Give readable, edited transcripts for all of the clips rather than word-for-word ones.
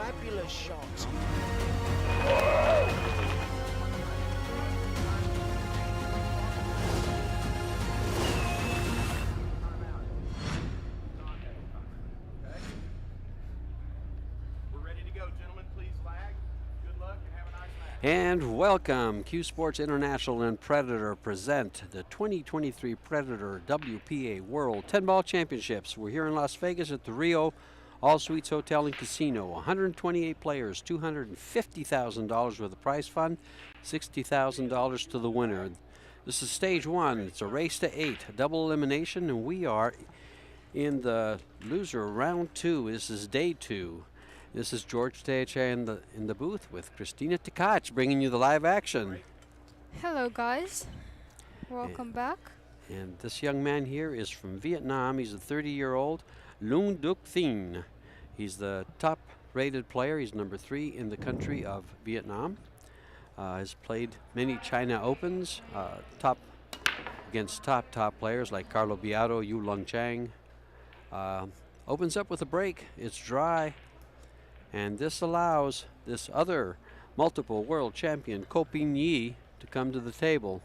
fabulous shot. And welcome, CueSports International and Predator present the 2023 Predator WPA World 10-Ball Championships. We're here in Las Vegas at the Rio All Suites Hotel and Casino. 128 players, $250,000 worth of prize fund, $60,000 to the winner. This is stage one. It's a race to 8, double elimination, and we are in the loser round 2. This is day 2. This is George Teacha in the booth with Christina Tkach bringing you the live action. Hello guys, welcome back. And this young man here is from Vietnam. He's a 30-year-old Luong Thien. He's the top rated player. He's number 3 in the country of Vietnam. Has played many China Opens, against top players like Carlo Biado, Yu Lung Chang. Opens up with a break. It's dry. And this allows this other multiple world champion, Ko Pin Yi, to come to the table.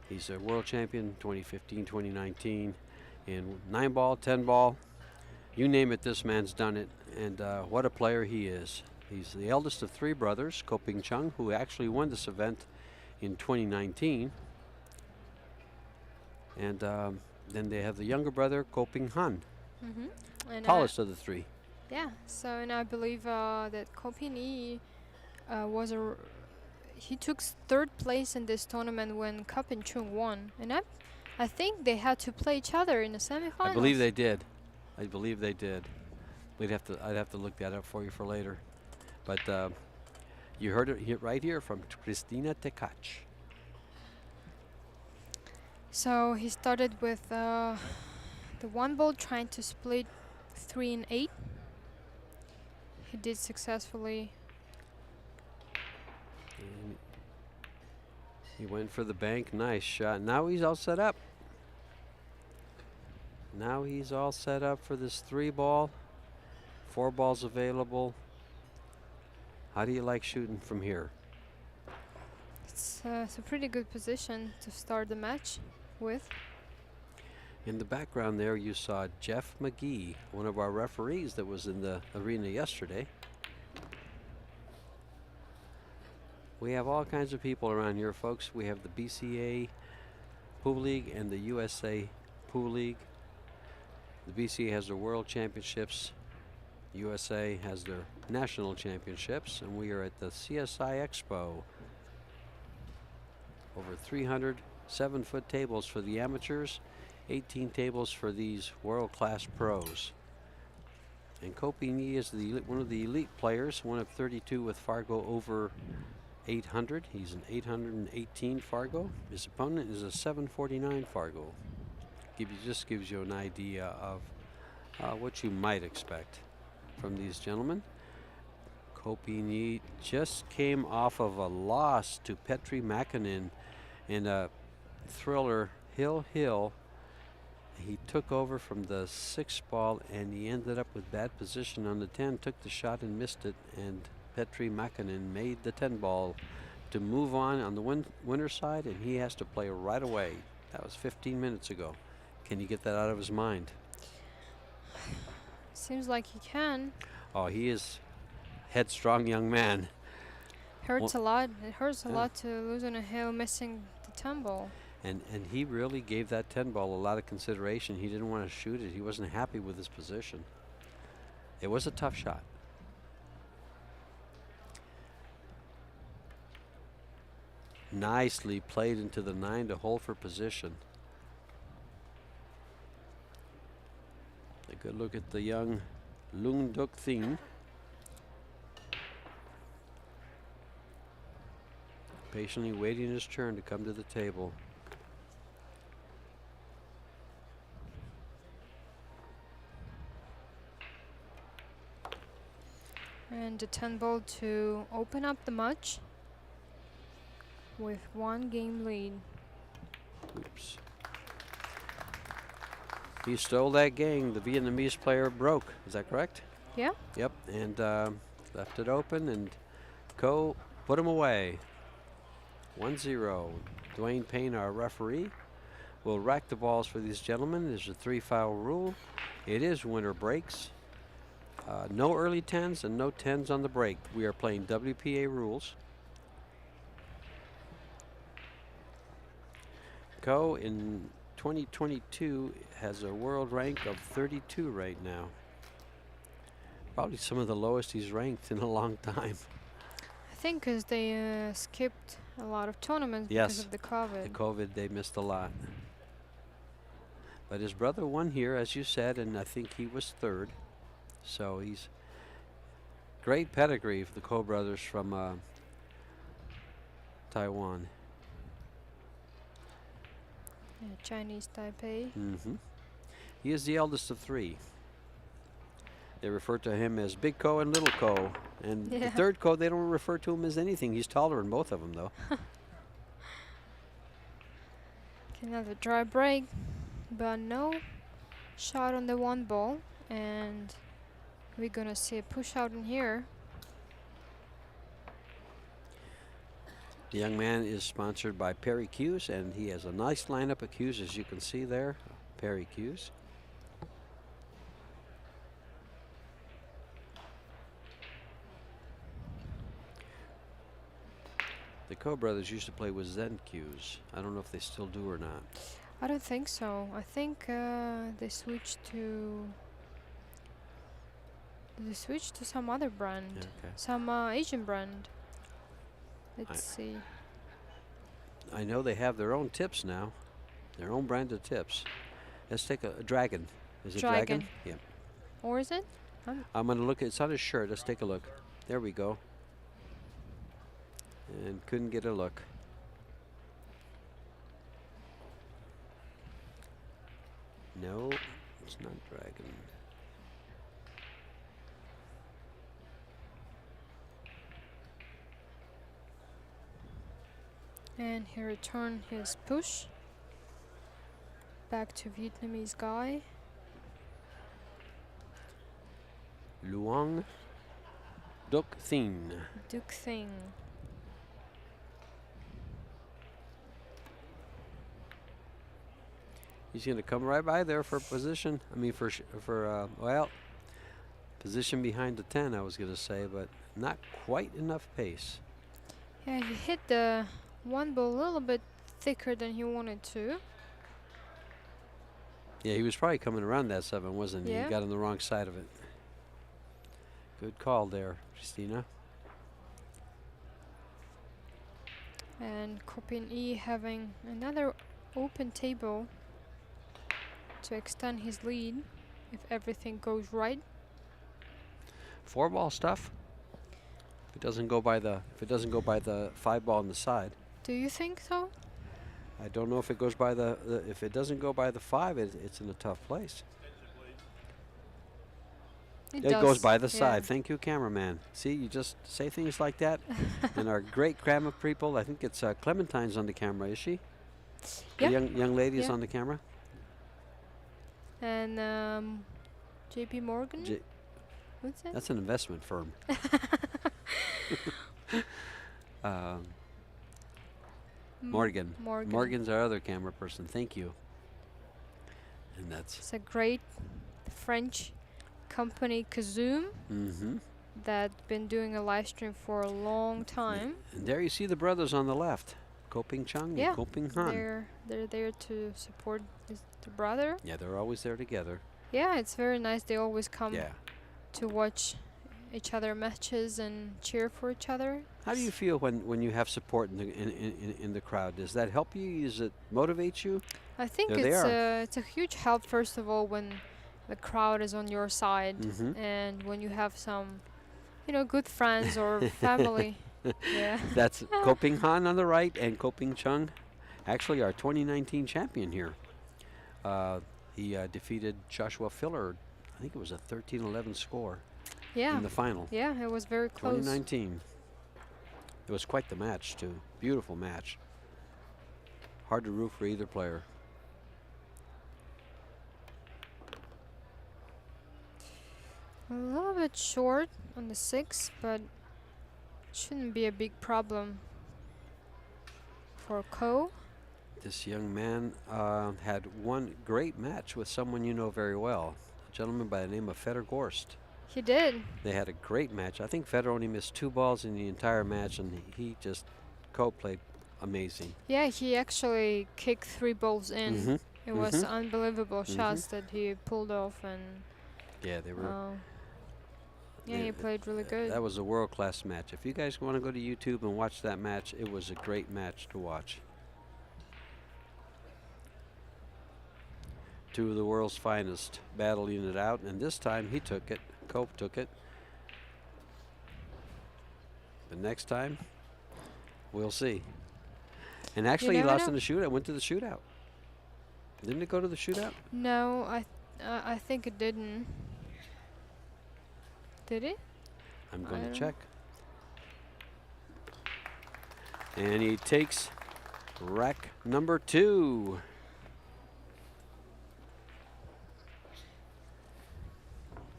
He's a world champion 2015, 2019 in 9-ball, 10-ball. You name it, this man's done it. And what a player he is. He's the eldest of 3 brothers, Ko Ping Chung, who actually won this event in 2019. And then they have the younger brother, Ko Ping Han, tallest of the 3. Yeah, so and I believe that Ko Pin Yi he took 3rd place in this tournament when Ko Ping Chung won, and I think they had to play each other in the semifinals. I believe they did. I'd have to look that up for you for later. But you heard it right here from Christina Tkach. So he started with the 1 ball trying to split 3 and 8. He did successfully. And he went for the bank. Nice shot. Now he's all set up. Now he's all set up for this 3-ball. 4 balls available. How do you like shooting from here? It's a pretty good position to start the match with. In the background there, you saw Jeff McGee, one of our referees that was in the arena yesterday. We have all kinds of people around here, folks. We have the BCA Pool League and the USA Pool League. The BCA has their World Championships. USA has their National Championships. And we are at the CSI Expo. Over 300 7-foot tables for the amateurs. 18 tables for these world-class pros. And Ko Pin Yi is one of the elite players, one of 32 with Fargo over 800. He's an 818 Fargo. His opponent is a 749 Fargo. Just gives you an idea of what you might expect from these gentlemen. Ko Pin Yi just came off of a loss to Petri Makinen in a thriller Hill. He took over from the 6th ball and he ended up with bad position on the 10, took the shot and missed it, and Petri Makinen made the 10 ball to move on the winner side, and he has to play right away. That was 15 minutes ago. Can you get that out of his mind? Seems like he can. Oh, he is headstrong young man. Hurts a lot. It hurts a lot to lose on a hill missing the 10 ball. And he really gave that 10 ball a lot of consideration. He didn't want to shoot it. He wasn't happy with his position. It was a tough shot. Nicely played into the 9 to hold for position. A good look at the young Luong Thien. Patiently waiting his turn to come to the table. And the 10 ball to open up the match with 1 game lead. Oops. He stole that game. The Vietnamese player broke. Is that correct? Yeah? Yep, and left it open, and Ko put him away. 1-0. Dwayne Payne, our referee, will rack the balls for these gentlemen. There's a 3-foul rule. It is winter breaks. No early 10s and no 10s on the break. We are playing WPA rules. Ko in 2022 has a world rank of 32 right now. Probably some of the lowest he's ranked in a long time. I think because they skipped a lot of tournaments Yes. because of the COVID. The COVID, they missed a lot. But his brother won here, as you said, and I think he was third. So he's great pedigree for the Ko brothers from Taiwan. Yeah, Chinese Taipei. He is the eldest of three. They refer to him as Big Ko and Little Ko. And the third Ko, they don't refer to him as anything. He's taller than both of them, though. Another dry break, but no shot on the one ball, and we're gonna see a push out in here. The young man is sponsored by Perry Cues, and he has a nice lineup of cues, as you can see there. Perry Cues. The Ko brothers used to play with Zen cues. I don't know if they still do or not. I don't think so. I think they switched to some other brand, Okay. some Asian brand. Let's see. I know they have their own tips now, their own brand of tips. Let's take a Dragon. Is it Dragon? Yeah. Or is it? I'm going to look. It's on his shirt. Let's take a look. There we go. And couldn't get a look. No, it's not Dragon. And he returned his push back to Vietnamese guy. Luong Duc Thien. Duc Thien. He's going to come right by there for position. I mean, well, position behind the 10, I was going to say, but not quite enough pace. Yeah, he hit the one ball a little bit thicker than he wanted to. Yeah, he was probably coming around that 7, wasn't he? Yeah. He got on the wrong side of it. Good call there, Christina. And Kopin E having another open table to extend his lead if everything goes right. 4-ball stuff. If it doesn't go by the 5-ball on the side. Do you think so? I don't know if it goes by if it doesn't go by the 5, it's in a tough place. It goes by the side. Thank you, cameraman. See, you just say things like that. And our great camera people, I think it's Clementine's on the camera, is she? Yeah. The young lady is on the camera. And JP Morgan? What's that? That's an investment firm. Morgan. Morgan's our other camera person. Thank you. And that's... It's a great French company, Kazoom, that's been doing a live stream for a long time. And there you see the brothers on the left. Ko Ping Chung and Ko Ping Han. They're there to support the brother. Yeah, they're always there together. Yeah, it's very nice. They always come to watch each other matches and cheer for each other. How do you feel when you have support in the crowd? Does that help you? Does it motivate you? I think it's a huge help, first of all, when the crowd is on your side and when you have some, good friends or family. Yeah. That's Ko Ping Han on the right and Ko Ping Chung, actually our 2019 champion here. He defeated Joshua Filler. I think it was a 13-11 score in the final. Yeah, it was very close. 2019. It was quite the match, too. Beautiful match. Hard to root for either player. A little bit short on the 6, but shouldn't be a big problem for Ko. This young man had one great match with someone you know very well, a gentleman by the name of Fedor Gorst. He did. They had a great match. I think Fedor only missed 2 balls in the entire match, and he just played amazing. Yeah, he actually kicked 3 balls in. It was unbelievable shots that he pulled off, and yeah, they were. Yeah, he played really good. That was a world-class match. If you guys want to go to YouTube and watch that match, it was a great match to watch. 2 of the world's finest battling it out, and this time he took it. Cope took it. But next time, we'll see. And actually, he lost in the shootout. Went to the shootout. Didn't it go to the shootout? No, I think it didn't. Did it? I'm going to check. And he takes rack number 2.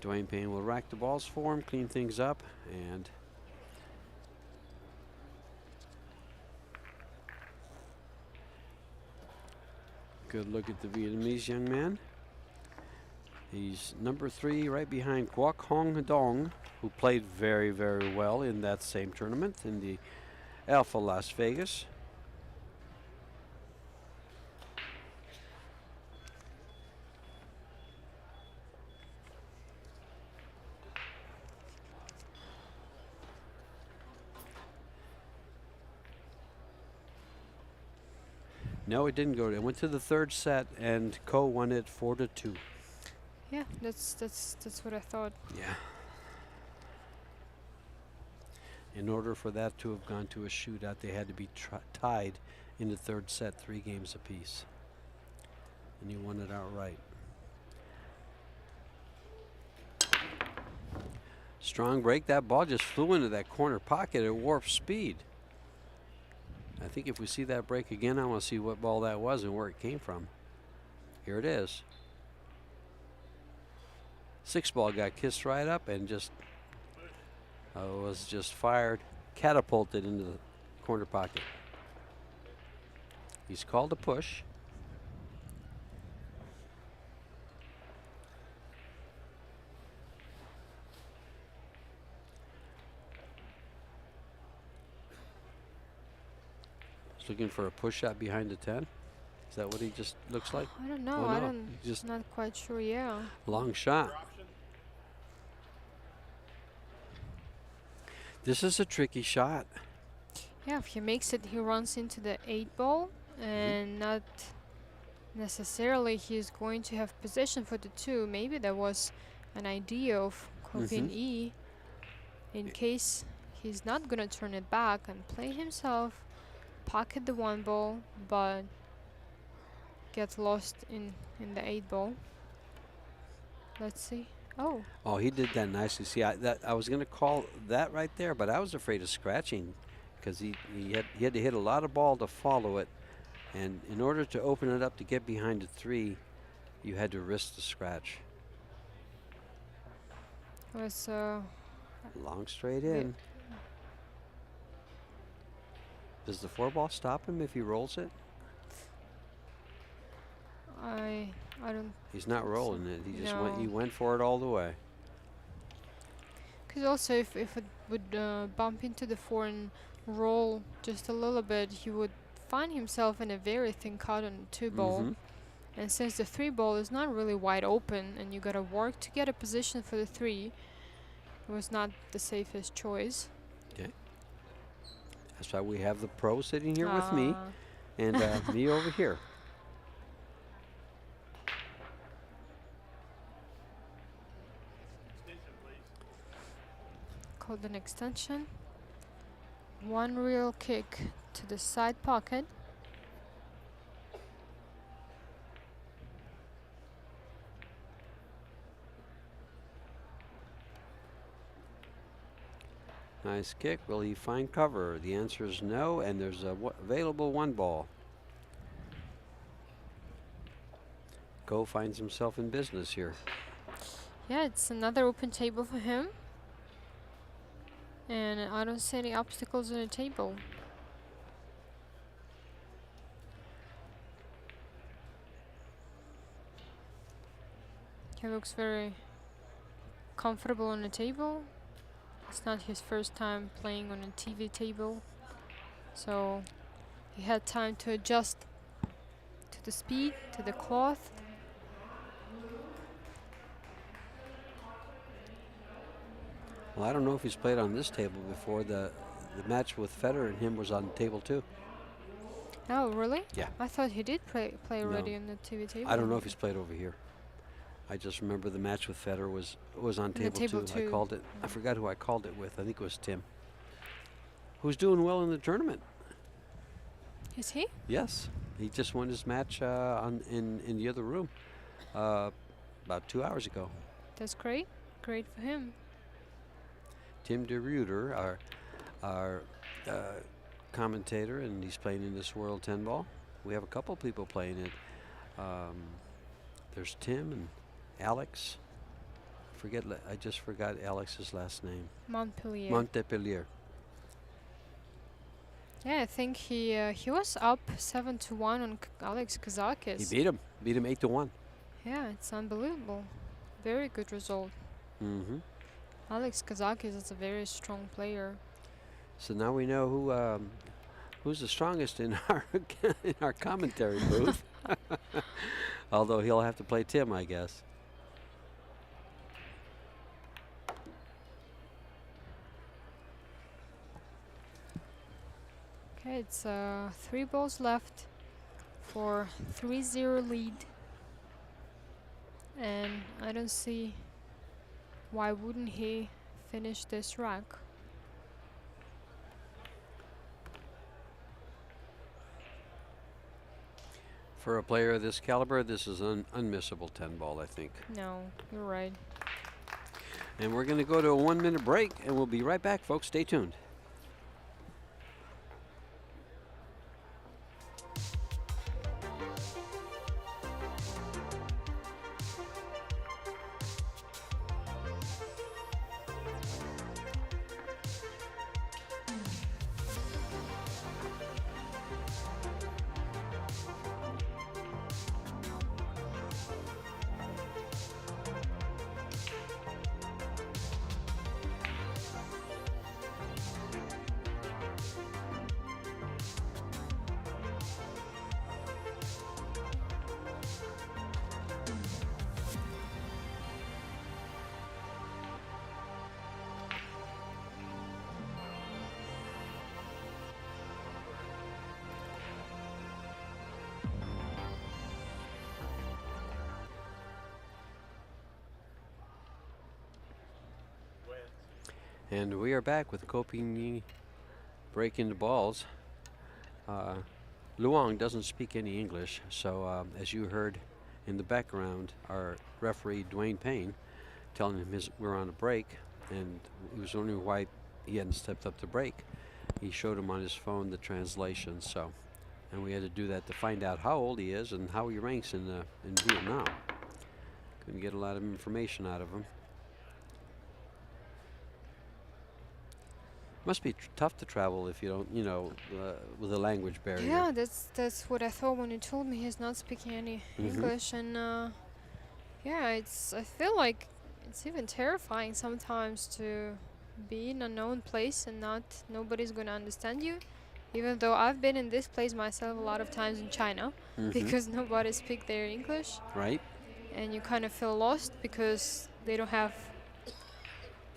Dwayne Payne will rack the balls for him, clean things up, and good look at the Vietnamese young man. He's number 3 right behind Quoc Hong Dong, who played very, very well in that same tournament in the Alpha Las Vegas. No, it didn't go. It went to the 3rd set, and Ko won it 4-2. Yeah, that's what I thought. Yeah. In order for that to have gone to a shootout, they had to be tied in the 3rd set, 3 games apiece. And he won it outright. Strong break. That ball just flew into that corner pocket at warp speed. I think if we see that break again, I want to see what ball that was and where it came from. Here it is. 6 ball got kissed right up and just was just fired, catapulted into the corner pocket. He's called a push. He's looking for a push shot behind the 10. Is that what he just looks like? I don't know. Oh, no. I don't. Just not quite sure. Yeah. Long shot. This is a tricky shot. Yeah, if he makes it, he runs into the 8 ball, and not necessarily he's going to have possession for the 2. Maybe that was an idea of Coping E, in case he's not going to turn it back and play himself, pocket the 1 ball, but get lost in the 8 ball. Let's see. Oh, he did that nicely. See, I was going to call that right there, but I was afraid of scratching because he had to hit a lot of ball to follow it, and in order to open it up to get behind the 3, you had to risk the scratch. it was Long straight in. Does the 4 ball stop him if he rolls it? I don't. He's not rolling it. He just No. he went for it all the way. Because also, if it would bump into the 4 and roll just a little bit, he would find himself in a very thin cut on the 2 ball. And since the 3 ball is not really wide open, and you gotta work to get a position for the 3, it was not the safest choice. Okay. That's why we have the pro sitting here with me, and me over here. Called an extension. 1 real kick to the side pocket. Nice kick. Will he find cover? The answer is no, and there's a available 1 ball. Ko finds himself in business here. Yeah, it's another open table for him. And I don't see any obstacles on the table. He looks very comfortable on the table. It's not his first time playing on a TV table, so he had time to adjust to the speed, to the cloth. Well, I don't know if he's played on this table before. The match with Federer and him was on table 2. Oh, really? Yeah. I thought he did play No. already on the TV table. I don't know if he's played over here. I just remember the match with Federer was on table, table 2. I 2. called it. I forgot who I called it with. I think it was Tim. Who's doing well in the tournament? Is he? Yes. He just won his match in the other room about 2 hours ago. That's great. Great for him. Tim de Ruyter, our commentator, and he's playing in this World 10 ball. We have a couple people playing it. There's Tim and Alex. I just forgot Alex's last name. Montpellier. Montpellier. Yeah, I think he was up 7-1 on Alex Kazakis. He beat him. Beat him 8-1. Yeah, it's unbelievable. Very good result. Mm-hmm. Alex Kazakis is a very strong player. So now we know who's the strongest in our commentary booth. Although he'll have to play Tim, I guess. Okay, it's 3 balls left for 3-0 lead. And I don't see why wouldn't he finish this rack. For a player of this caliber, this is an unmissable 10 ball, I think. No, you're right. And we're going to go to a 1-minute break, and we'll be right back, folks. Stay tuned. And we are back with Koping breaking the balls. Luong doesn't speak any English, so as you heard in the background, our referee, Dwayne Payne, telling him we're on a break, and he was wondering why he hadn't stepped up to break. He showed him on his phone the translation, and we had to do that to find out how old he is and how he ranks in Vietnam. Couldn't get a lot of information out of him. Must be tough to travel if you don't, with a language barrier. Yeah, that's what I thought when he told me he's not speaking any English, and yeah, I feel like it's even terrifying sometimes to be in a known place and nobody's gonna understand you. Even though I've been in this place myself a lot of times in China, because nobody speaks their English. Right. And you kind of feel lost because they don't have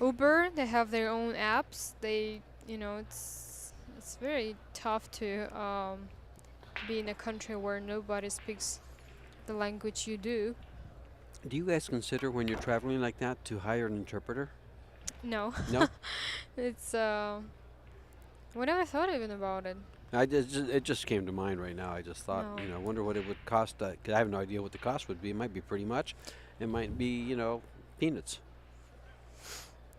Uber, they have their own apps. It's very tough to be in a country where nobody speaks the language you do. Do you guys consider when you're traveling like that to hire an interpreter? No. No? It's we never thought even about it. It just came to mind right now. I just thought, No. I wonder what it would cost. 'Cause I have no idea what the cost would be. It might be pretty much. It might be, peanuts.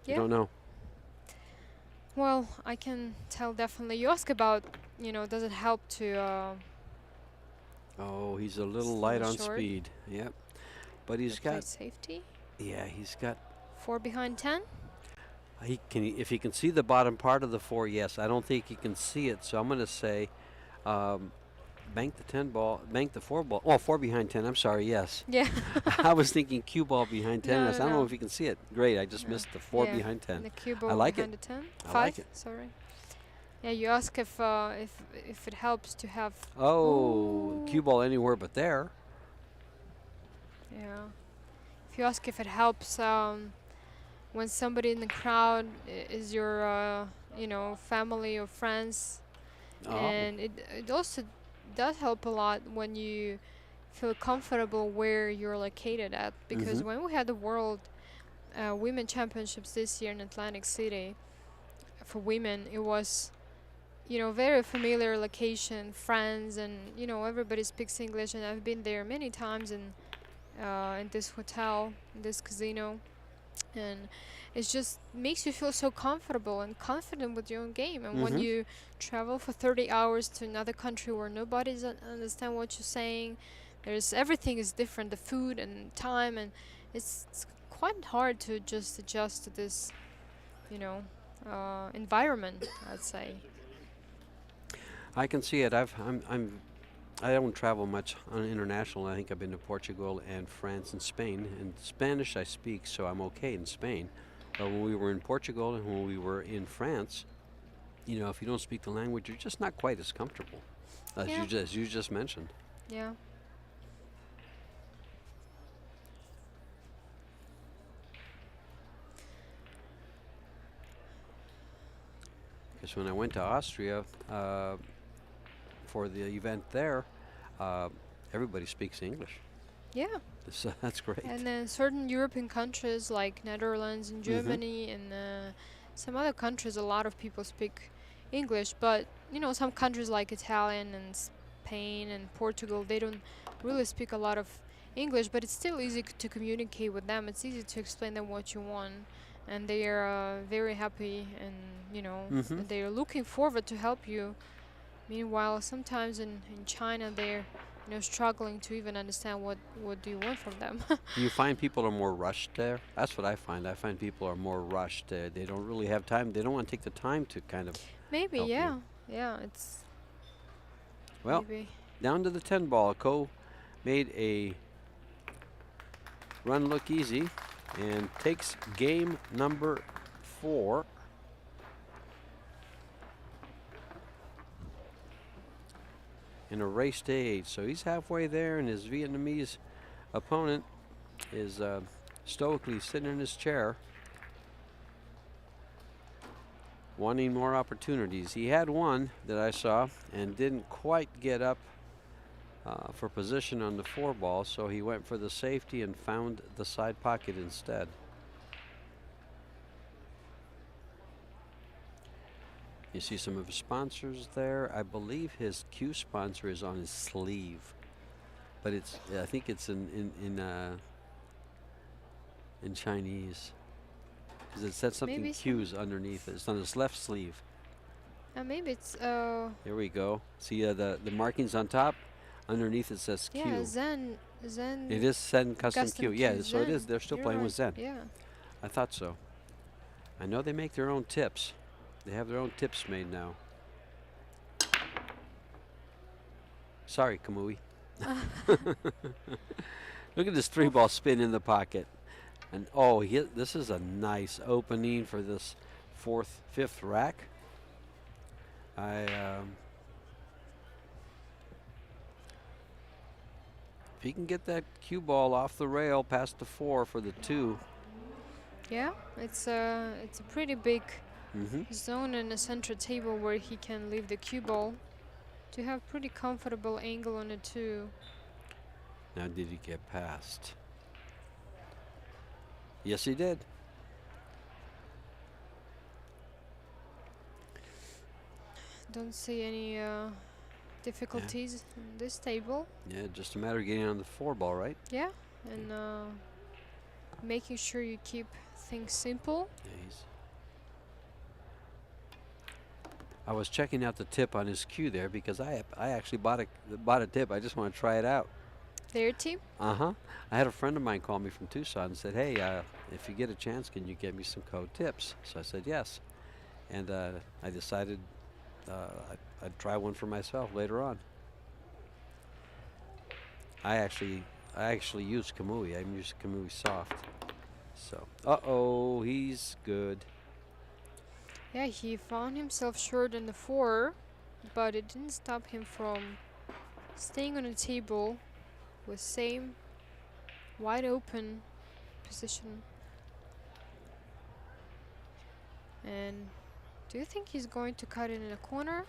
Yeah. You don't know. Well, I can tell definitely. You ask about, does it help to Oh, he's a little Still light on short. speed. Yep. But he's play got safety? Yeah, he's got. 4 behind 10. He can. If he can see the bottom part of the 4, yes. I don't think he can see it, so I'm going to say, bank the 10 ball, bank the 4 ball. Oh, 4 behind 10. I'm sorry. Yes. Yeah. I was thinking cue ball behind 10. No, I no, don't know no. if you can see it. Great. I just No. missed the 4 Yeah. behind 10. And the cue I ball like behind it. the 10. I 5. like it. Sorry. Yeah, you ask if it helps to have. Oh, Ooh. cue ball anywhere but there. Yeah. If you ask if it helps, when somebody in the crowd is your, family or friends, Oh. and it also does help a lot when you feel comfortable where you're located at. Because when we had the World Women Championships this year in Atlantic City for women, it was very familiar location, friends, and everybody speaks English, and I've been there many times in this hotel, in this casino, and it just makes you feel so comfortable and confident with your own game. And when you travel for 30 hours to another country where nobody understand what you're saying, there's everything is different, the food and time, and it's quite hard to just adjust to this, environment, I'd say. I can see it. I don't travel much on international. I think I've been to Portugal and France and Spain. And Spanish I speak, so I'm okay in Spain. But when we were in Portugal and when we were in France, if you don't speak the language, you're just not quite as comfortable as Yeah. you just mentioned. Yeah. Because when I went to Austria for the event there, everybody speaks English. Yeah. So that's great. And then certain European countries like Netherlands and Germany and some other countries, a lot of people speak English. But some countries like Italian and Spain and Portugal, they don't really speak a lot of English. But it's still easy to communicate with them. It's easy to explain them what you want, and they are very happy, and they are looking forward to help you. Meanwhile, sometimes in China, they're struggling to even understand what do you want from them. Do you find people are more rushed there? That's what I find. I find people are more rushed. They don't really have time. They don't want to take the time to kind of Maybe, help yeah. you. Yeah, it's Well, maybe. down to the 10 ball. Ko made a run look easy and takes game number 4. In a race to 8. So he's halfway there, and his Vietnamese opponent is stoically sitting in his chair, wanting more opportunities. He had one that I saw and didn't quite get up for position on the 4 ball, so he went for the safety and found the side pocket instead. You see some of his sponsors there. I believe his Q sponsor is on his sleeve, but I think it's in Chinese, because it said something Maybe Q's underneath it. It's on his left sleeve. Maybe it's Here we go. See the markings on top. Underneath it says Q. yeah, Zen. It is Zen Custom Q. Yeah, Q, so it is. Zen. They're still You're playing right. with Zen. Yeah. I thought so. I know they make their own tips. They have their own tips made now. Sorry, Kamui. Look at this 3 ball spin in the pocket. And oh, this is a nice opening for this 5th rack. If he can get that cue ball off the rail past the 4 for the 2. Yeah, it's a pretty big Mm-hmm. zone in the center table where he can leave the cue ball to have pretty comfortable angle on it too. Now, did he get past? Yes, he did. Don't see any difficulties in this table. Yeah, just a matter of getting on the 4 ball, right? Yeah, and making sure you keep things simple. Yeah, I was checking out the tip on his cue there because I actually bought a tip. I just want to try it out. Their team? Uh-huh. I had a friend of mine call me from Tucson and said, hey, if you get a chance, can you get me some code tips? So I said yes. And I decided I'd try one for myself later on. I actually use Kamui. I'm using Kamui Soft. So, uh-oh, he's good. Yeah, he found himself short in the 4, but it didn't stop him from staying on the table with same wide open position. And do you think he's going to cut it in a corner?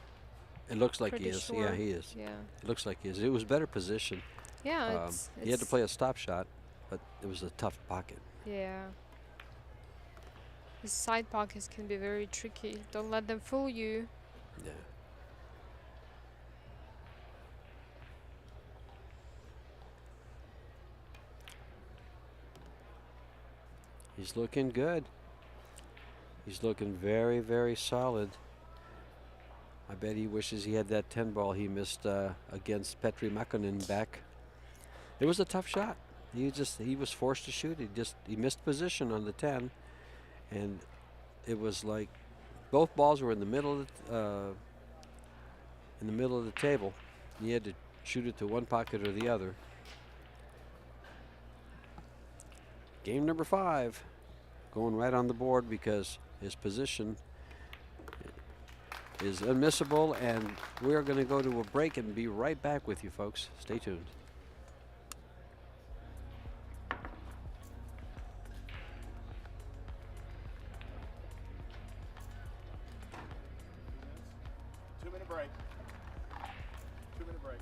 It looks like he Pretty is. sure. Yeah, he is. Yeah. It looks like he is. It was better position. Yeah, He had to play a stop shot, but it was a tough pocket. Yeah. His side pockets can be very tricky. Don't let them fool you. Yeah. He's looking good. He's looking very, very solid. I bet he wishes he had that 10 ball he missed against Petri Makkonen back. It was a tough shot. He was forced to shoot. He missed position on the 10, and it was like both balls were in the middle of the table. He had to shoot it to one pocket or the other. Game number 5, going right on the board because his position is unmissable, and we're going to go to a break and be right back with you, folks. Stay tuned. Two-minute break. 2-minute break.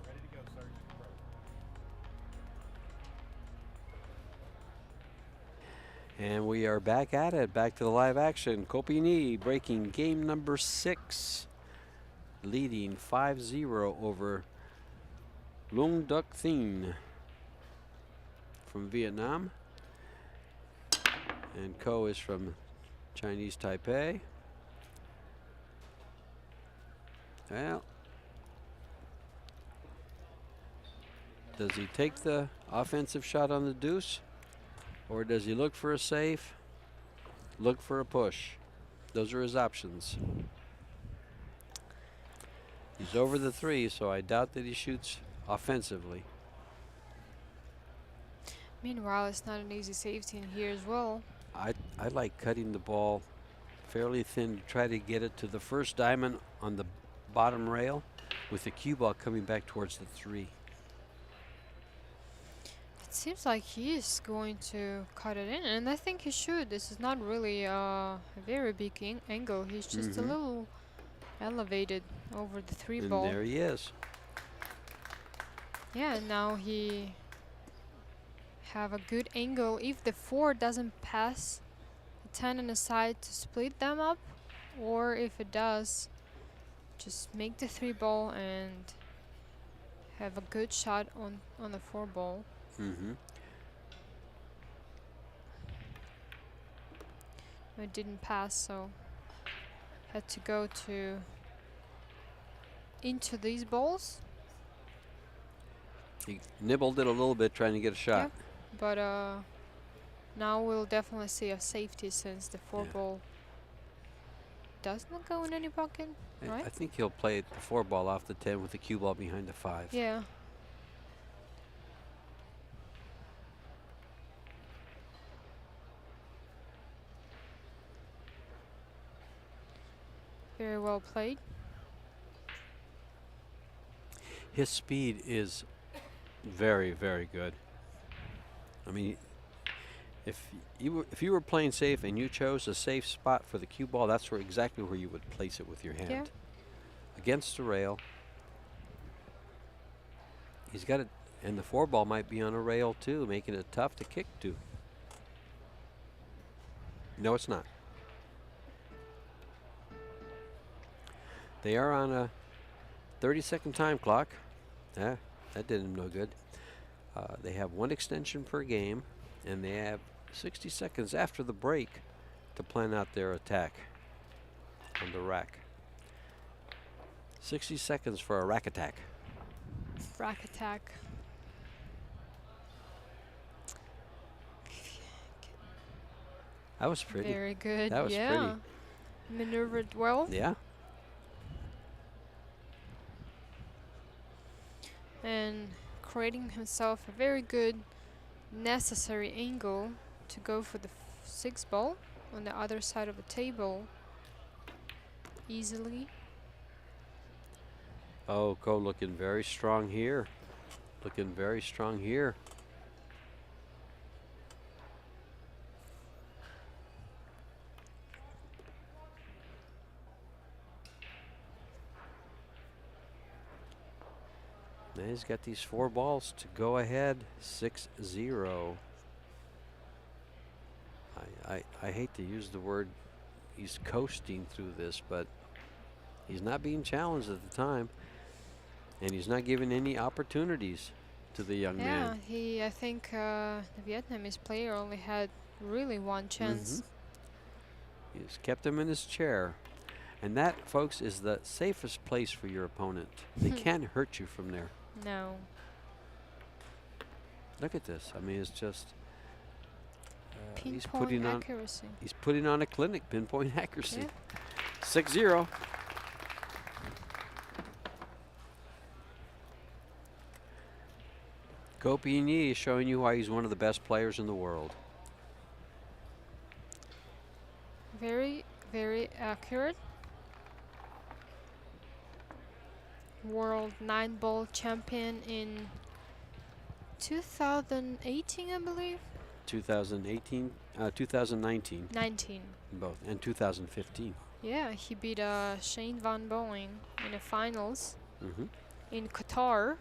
Ready to go, sir. And we are back at it, back to the live action. Kopini breaking game number 6, leading 5-0 over Luong Thien from Vietnam. And Ko is from Chinese Taipei. Well, does he take the offensive shot on the deuce? Or does he look for a save, look for a push? Those are his options. He's over the 3, so I doubt that he shoots offensively. Meanwhile, it's not an easy safety in here as well. I like cutting the ball fairly thin to try to get it to the first diamond on the bottom rail with the cue ball coming back towards the 3. It seems like he is going to cut it in, and I think he should. This is not really a very big angle. He's just a little elevated over the 3 And ball. there he is. Yeah, now he have a good angle. If the 4 doesn't pass the 10 and a side to split them up, or if it does, just make the 3 ball and have a good shot on the 4 ball. Mm-hmm. It didn't pass, so had to go into these balls. He nibbled it a little bit trying to get a shot. Yep. But now we'll definitely see a safety since the 4 Yeah. ball does not go in any pocket, right? I think he'll play the 4 ball off the 10 with the cue ball behind the 5. Yeah. Very well played. His speed is very, very good. I mean, if you were playing safe and you chose a safe spot for the cue ball, that's exactly where you would place it with your hand. Yeah. Against the rail. He's got it, and the 4 ball might be on a rail too, making it tough to kick to. No, it's not. They are on a 30-second time clock. That did him no good. They have 1 extension per game, and they have 60 seconds after the break to plan out their attack on the rack. 60 seconds for a rack attack. Rack attack. That was pretty. Very good. That was yeah. Maneuvered well. Yeah. And creating himself a very good necessary angle to go for the 6 ball on the other side of the table easily. Oh, Ko looking very strong here. Looking very strong here. Now he's got these 4 balls to go ahead 6-0. I hate to use the word he's coasting through this, but he's not being challenged at the time, and he's not giving any opportunities to the young man. I think the Vietnamese player only had really 1 chance. He's kept him in his chair. And that, folks, is the safest place for your opponent. They can't hurt you from there. No. Look at this. I mean, it's just Pinpoint accuracy. He's putting on a clinic, pinpoint accuracy. Yeah. 6-0. Ko Ping-yi is showing you why he's one of the best players in the world. Very, very accurate. World 9-ball champion in 2018, I believe. 2018, 2019. 19. Both, and 2015. Yeah, he beat Shane Van Boeing in the finals Mm-hmm. in Qatar.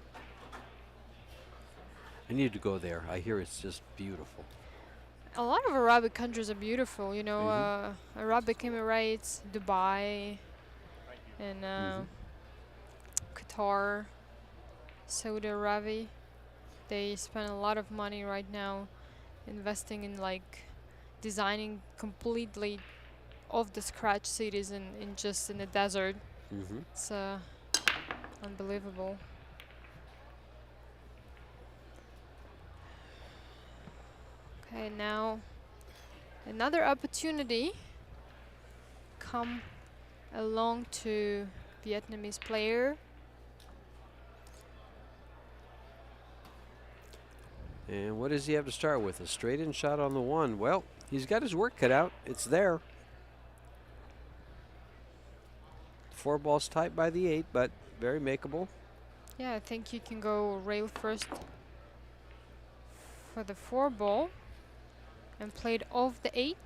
I need to go there. I hear it's just beautiful. A lot of Arabic countries are beautiful, you know, Arabic Emirates, Dubai, and Qatar, Saudi Arabia. They spend a lot of money right now investing in like designing completely off the scratch cities in just in the desert. It's unbelievable. Okay, now another opportunity come along to Vietnamese player. And what does he have to start with? A straight-in shot on the 1. Well, he's got his work cut out. It's there. 4 balls tight by the 8, but very makeable. Yeah, I think you can go rail first for the 4 ball and play it off the 8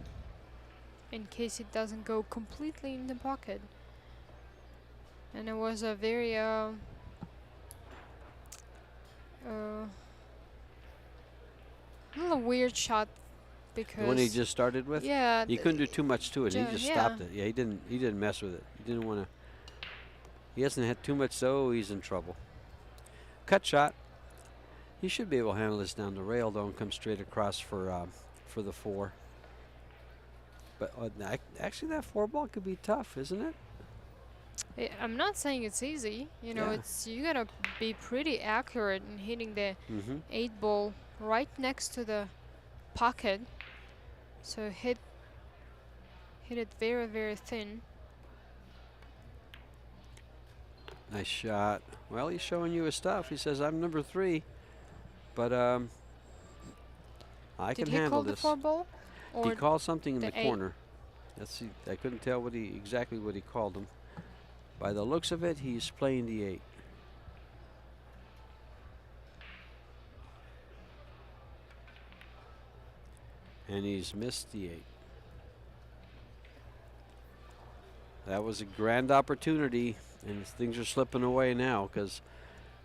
in case it doesn't go completely in the pocket. And it was a very a little weird shot because The one he just started with? yeah, He couldn't do too much to it. He just yeah. stopped it. Yeah, he didn't mess with it. He didn't want to. He hasn't had too much, so he's in trouble. Cut shot. He should be able to handle this down the rail, though, and come straight across for the 4. But actually, that 4 ball could be tough, isn't it? I'm not saying it's easy. You know, Yeah. you gotta be pretty accurate in hitting the 8 ball right next to the pocket. So hit it very, very thin. Nice shot. Well, he's showing you his stuff. He says, I'm number 3. But I Did can he handle call this. the 4 ball? Or He called something in the the 8? corner. Let's see. I couldn't tell exactly what he called him. By the looks of it, he's playing the 8. And he's missed the 8. That was a grand opportunity, and things are slipping away now because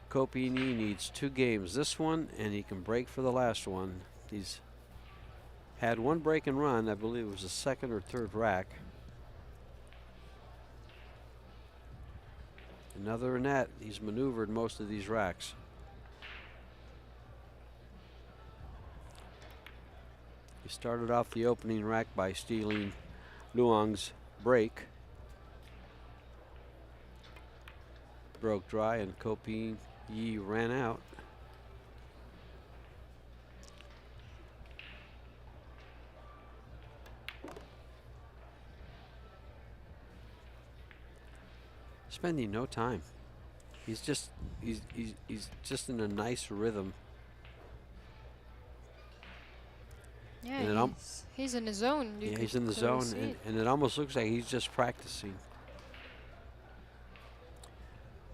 Copini needs 2 games. This one, and he can break for the last one. He's had 1 break and run. I believe it was the 2nd or 3rd rack. And other than that, he's maneuvered most of these racks. He started off the opening rack by stealing Luong's break. Broke dry, and Copini ran out. Spending no time. He's just in a nice rhythm. And Yeah, he's in the zone. Yeah, he's in the zone, and it almost looks like he's just practicing.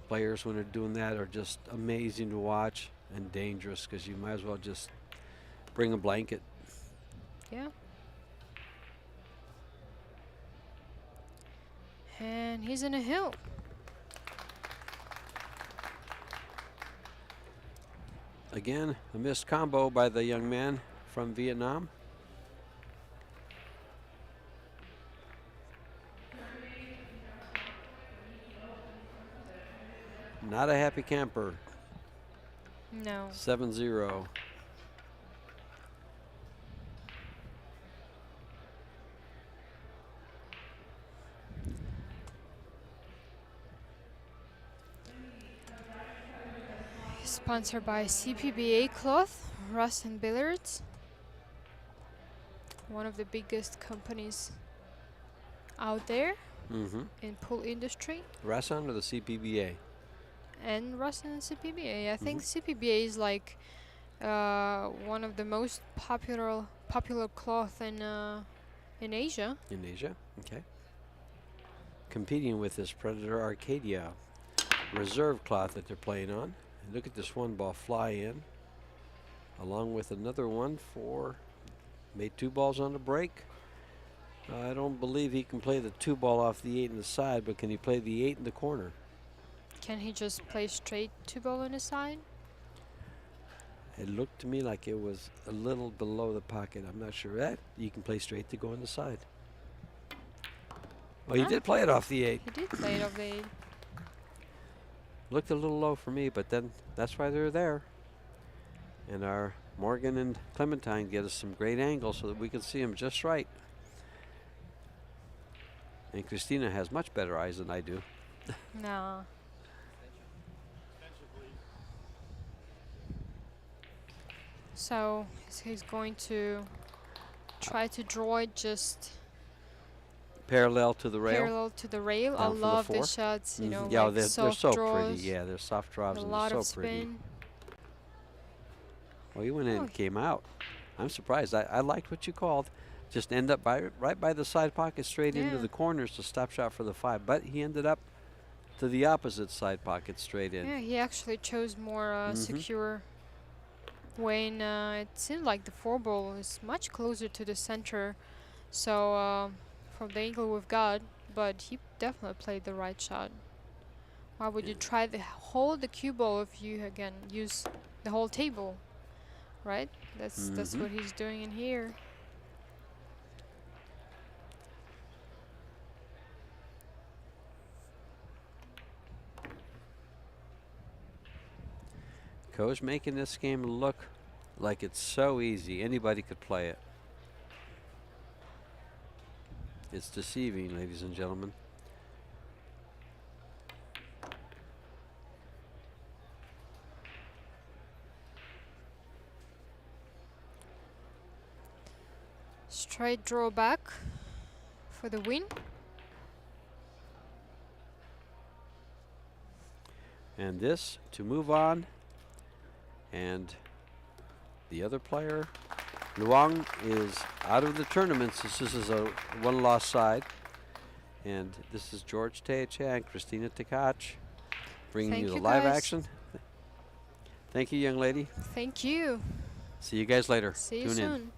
Players, when they're doing that, are just amazing to watch and dangerous because you might as well just bring a blanket. Yeah. And he's in a hill. Again, a missed combo by the young man from Vietnam. Not a happy camper. No. 7-0. Sponsored by CPBA Cloth, Rust and Billiards. One of the biggest companies out there in pool industry. Rasan or the CPBA? And Rust and CPBA. I think CPBA is like one of the most popular cloth in Asia. In Asia, okay. Competing with this Predator Arcadia reserve cloth that they're playing on. And look at this 1 ball fly in, along with another one made 2 balls on the break. I don't believe he can play the 2 ball off the 8 in the side, but can he play the 8 in the corner? Can he just play straight 2 ball on the side? It looked to me like it was a little below the pocket. I'm not sure. That you can play straight to go on the side. Well, he did play it off the 8. He did play it off the 8. Looked a little low for me, but then that's why they're there. And our Morgan and Clementine get us some great angles so that we can see them just right. And Christina has much better eyes than I do. No. So he's going to try to draw it just parallel to the rail. Parallel to the rail. I Down for the love the 4. shots, you know, Yeah, like they're soft so draws, pretty. Yeah, they're soft draws a and lot they're of so pretty. spin. Well, you went in Oh. and came out. I'm surprised. I liked what you called. Just end up right by the side pocket, straight into Yeah. the corners to stop shot for the 5. But he ended up to the opposite side pocket, straight in. Yeah, he actually chose more secure way, and it seemed like the 4 ball is much closer to the center. So from the angle we've got, but he definitely played the right shot. Why would you try to hold the cue ball if you again use the whole table, right? That's what he's doing in here. Co's making this game look like it's so easy. Anybody could play it. It's deceiving, ladies and gentlemen. Straight draw back for the win. And this to move on. And the other player, Luong, is out of the tournaments. This is a one-loss side. And this is George Teacha and Christina Tkach bringing Thank you the you, live guys. action. Thank you, young lady. Thank you. See you guys later. See you Tune in. soon.